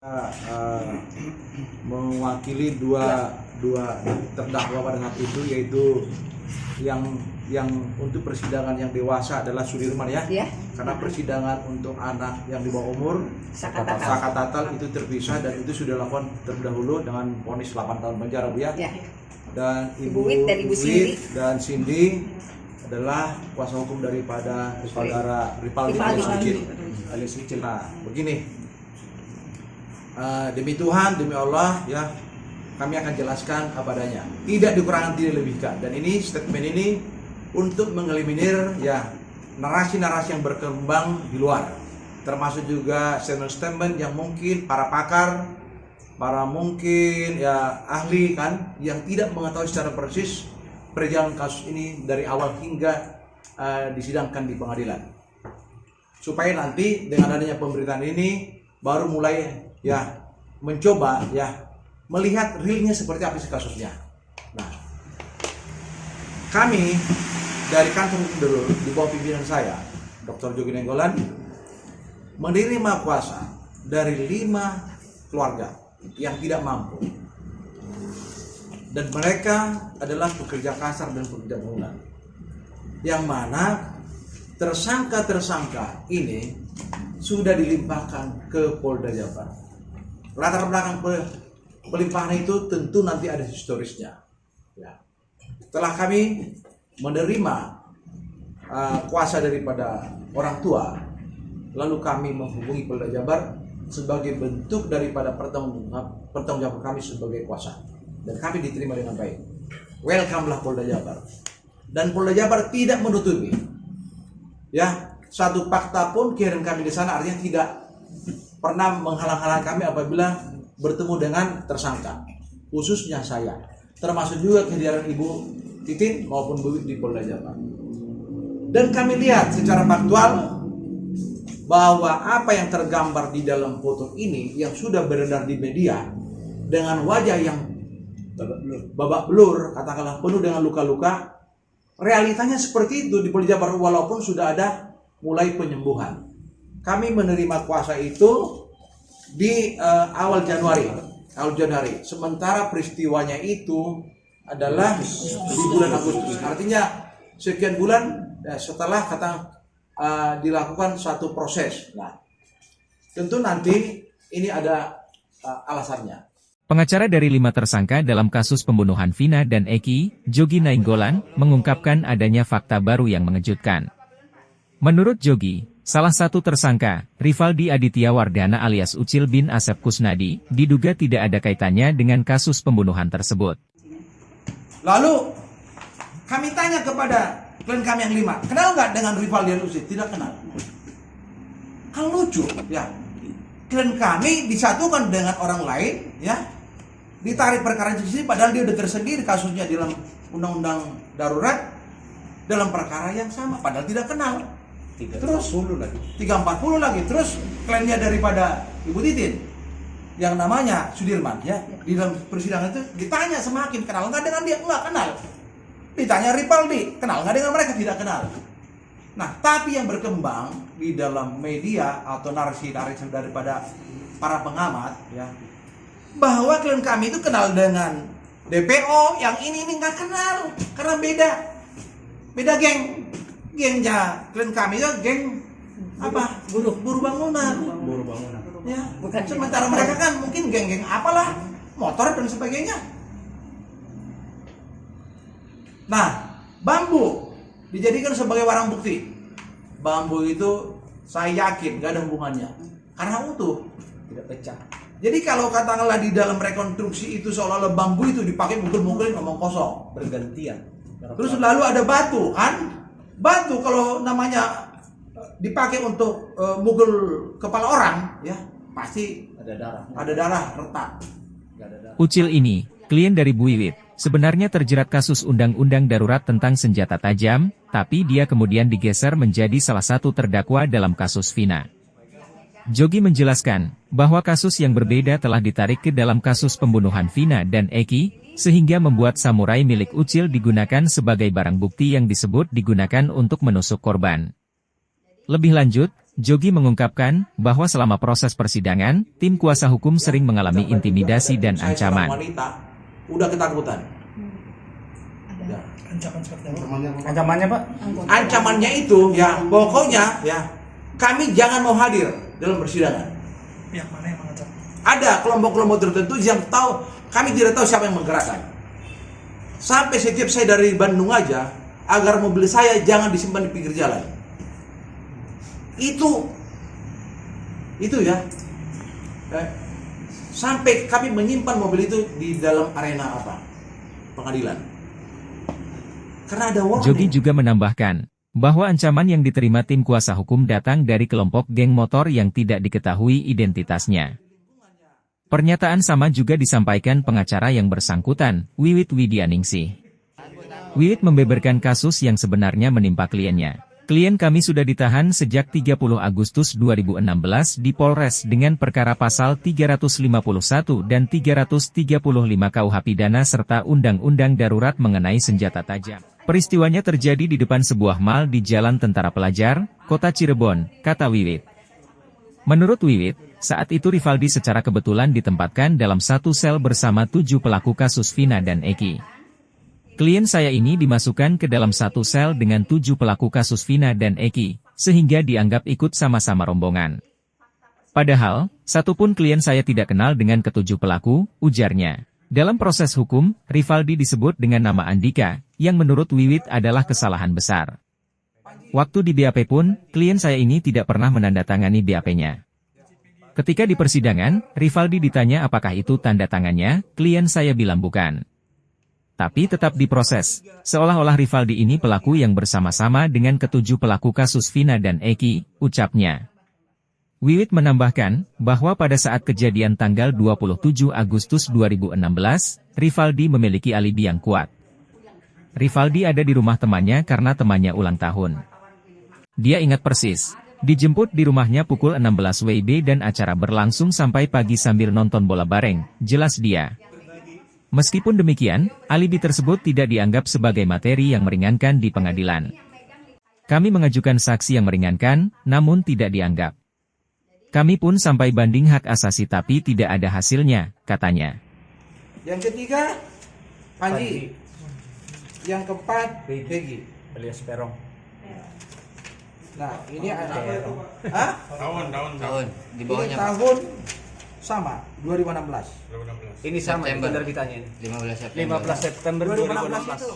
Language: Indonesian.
eh, mewakili dua terdakwa pada saat itu, yaitu yang untuk persidangan yang dewasa adalah Sudirman ya. Karena persidangan untuk anak yang di bawah umur Sakatatal itu terpisah dan itu sudah dilakukan terdahulu dengan vonis 8 tahun penjara Bu ya. Dan Ibu Wit dan Cindy adalah kuasa hukum daripada saudara Ripaldi alias Wicil. Nah, begini, demi Tuhan, demi Allah ya, kami akan jelaskan apa adanya, tidak dikurangkan, tidak dilebihkan. Dan ini statement ini untuk mengeliminir ya narasi-narasi yang berkembang di luar, termasuk juga statement-statement yang mungkin para pakar, para mungkin ya ahli kan, yang tidak mengetahui secara persis perjalanan kasus ini dari awal hingga disidangkan di pengadilan, supaya nanti dengan adanya pemberitaan ini baru mulai ya mencoba ya melihat realnya seperti apa sih kasusnya. Nah, kami dari kantor hukum di bawah pimpinan saya, Dr. Jogi Nainggolan, menerima kuasa dari 5 keluarga yang tidak mampu, dan mereka adalah pekerja kasar dan pekerja bangunan, yang mana tersangka ini sudah dilimpahkan ke Polda Jabar. Latar belakang pelimpahan itu tentu nanti ada historisnya ya. Setelah kami menerima kuasa daripada orang tua, lalu kami menghubungi Polda Jabar sebagai bentuk daripada pertanggungjawaban kami sebagai kuasa, dan kami diterima dengan baik. Welcome lah Polda Jabar, dan Polda Jabar tidak menutupi ya satu fakta pun kehadiran kami di sana, artinya tidak pernah menghalang-halangi kami apabila bertemu dengan tersangka, khususnya saya, termasuk juga kehadiran Ibu Titin maupun Bu Wit di Polda Jabar. Dan kami lihat secara faktual bahwa apa yang tergambar di dalam foto ini yang sudah beredar di media dengan wajah yang babak belur, katakanlah penuh dengan luka-luka, realitanya seperti itu di Polda Jabar walaupun sudah ada mulai penyembuhan. Kami menerima kuasa itu di awal Januari, sementara peristiwanya itu adalah di bulan Agustus, artinya sekian bulan setelah dilakukan satu proses. Nah, tentu nanti ini ada alasannya. Pengacara dari 5 tersangka dalam kasus pembunuhan Vina dan Eki, Jogi Nainggolan, mengungkapkan adanya fakta baru yang mengejutkan. Menurut Jogi, salah satu tersangka, Ripaldi Aditya Wardana alias Ucil bin Asep Kusnadi, diduga tidak ada kaitannya dengan kasus pembunuhan tersebut. Lalu kami tanya kepada klien kami yang 5, kenal nggak dengan Ripaldi dan Ucil? Tidak kenal. Kan lucu ya, klien kami disatukan dengan orang lain ya, ditarik perkara di sini padahal dia udah tersendiri kasusnya di dalam undang-undang darurat dalam perkara yang sama, padahal tidak kenal. Terus 340 lagi, terus kliennya daripada Ibu Titin yang namanya Sudirman ya, di dalam persidangan itu ditanya semakin kenal nggak dengan dia, nggak kenal. Ditanya Ripaldi, kenal nggak dengan mereka, tidak kenal. Nah, tapi yang berkembang di dalam media atau narasi-narasi daripada para pengamat ya, bahwa klien kami itu kenal dengan DPO, yang ini nggak kenal karena beda geng. Gengnya klien kami itu geng apa? Buruh bangunan. Ya, bukan. Sementara mereka kan mungkin geng-geng apalah, motor dan sebagainya. Nah, bambu dijadikan sebagai barang bukti. Bambu itu saya yakin gak ada hubungannya karena utuh, tidak pecah. Jadi kalau katakanlah di dalam rekonstruksi itu seolah-olah bambu itu dipakai mukul-mukulin ngomong kosong, bergantian. Terus lalu ada batu kan? Batu kalau namanya dipakai untuk mukul kepala orang ya pasti ada darah retak. Ucil ini, klien dari Bu Wit, sebenarnya terjerat kasus undang-undang darurat tentang senjata tajam, tapi dia kemudian digeser menjadi salah satu terdakwa dalam kasus Vina. Jogi menjelaskan bahwa kasus yang berbeda telah ditarik ke dalam kasus pembunuhan Vina dan Eki, sehingga membuat samurai milik Ucil digunakan sebagai barang bukti yang disebut digunakan untuk menusuk korban. Lebih lanjut, Jogi mengungkapkan bahwa selama proses persidangan, tim kuasa hukum sering mengalami intimidasi dan Saya seorang ancaman. wanita udah ketakutan. Ya. Ancaman seperti apa? Ancamannya Pak? Ancamannya itu ya pokoknya ya kami jangan mau hadir dalam persidangan. Pihak mana yang mengancam? Ada kelompok-kelompok tertentu yang tahu, kami tidak tahu siapa yang menggerakkan. Sampai setiap saya dari Bandung aja, agar mobil saya jangan disimpan di pinggir jalan. Itu ya. Sampai kami menyimpan mobil itu di dalam arena apa? Pengadilan. Karena ada warning. Jogi juga menambahkan bahwa ancaman yang diterima tim kuasa hukum datang dari kelompok geng motor yang tidak diketahui identitasnya. Pernyataan sama juga disampaikan pengacara yang bersangkutan, Wiwit Widianingsih. Wiwit membeberkan kasus yang sebenarnya menimpa kliennya. Klien kami sudah ditahan sejak 30 Agustus 2016 di Polres dengan perkara pasal 351 dan 335 KUH Pidana serta Undang-Undang Darurat mengenai senjata tajam. Peristiwanya terjadi di depan sebuah mal di Jalan Tentara Pelajar, Kota Cirebon, kata Wiwit. Menurut Wiwit, saat itu Rivaldi secara kebetulan ditempatkan dalam satu sel bersama 7 pelaku kasus Vina dan Eki. Klien saya ini dimasukkan ke dalam satu sel dengan 7 pelaku kasus Vina dan Eki, sehingga dianggap ikut sama-sama rombongan. Padahal, satupun klien saya tidak kenal dengan ketujuh pelaku, ujarnya. Dalam proses hukum, Rivaldi disebut dengan nama Andika, yang menurut Wiwit adalah kesalahan besar. Waktu di BAP pun, klien saya ini tidak pernah menandatangani BAP-nya. Ketika di persidangan, Rivaldi ditanya apakah itu tanda tangannya, klien saya bilang bukan. Tapi tetap diproses, seolah-olah Rivaldi ini pelaku yang bersama-sama dengan ketujuh pelaku kasus Vina dan Eki, ucapnya. Wiwit menambahkan, bahwa pada saat kejadian tanggal 27 Agustus 2016, Rivaldi memiliki alibi yang kuat. Rivaldi ada di rumah temannya karena temannya ulang tahun. Dia ingat persis, dijemput di rumahnya pukul 16 WIB dan acara berlangsung sampai pagi sambil nonton bola bareng, jelas dia. Meskipun demikian, alibi tersebut tidak dianggap sebagai materi yang meringankan di pengadilan. Kami mengajukan saksi yang meringankan, namun tidak dianggap. Kami pun sampai banding hak asasi tapi tidak ada hasilnya, katanya. Yang ketiga, Panji. Yang keempat, Peggy. Alias Perong. Nah, ini ada Hah? Tahun di Ini bawahnya Pak. tahun sama, 2016. Ini sama September. standar kitanya ini. 15 September 15 September 2016 2016. itu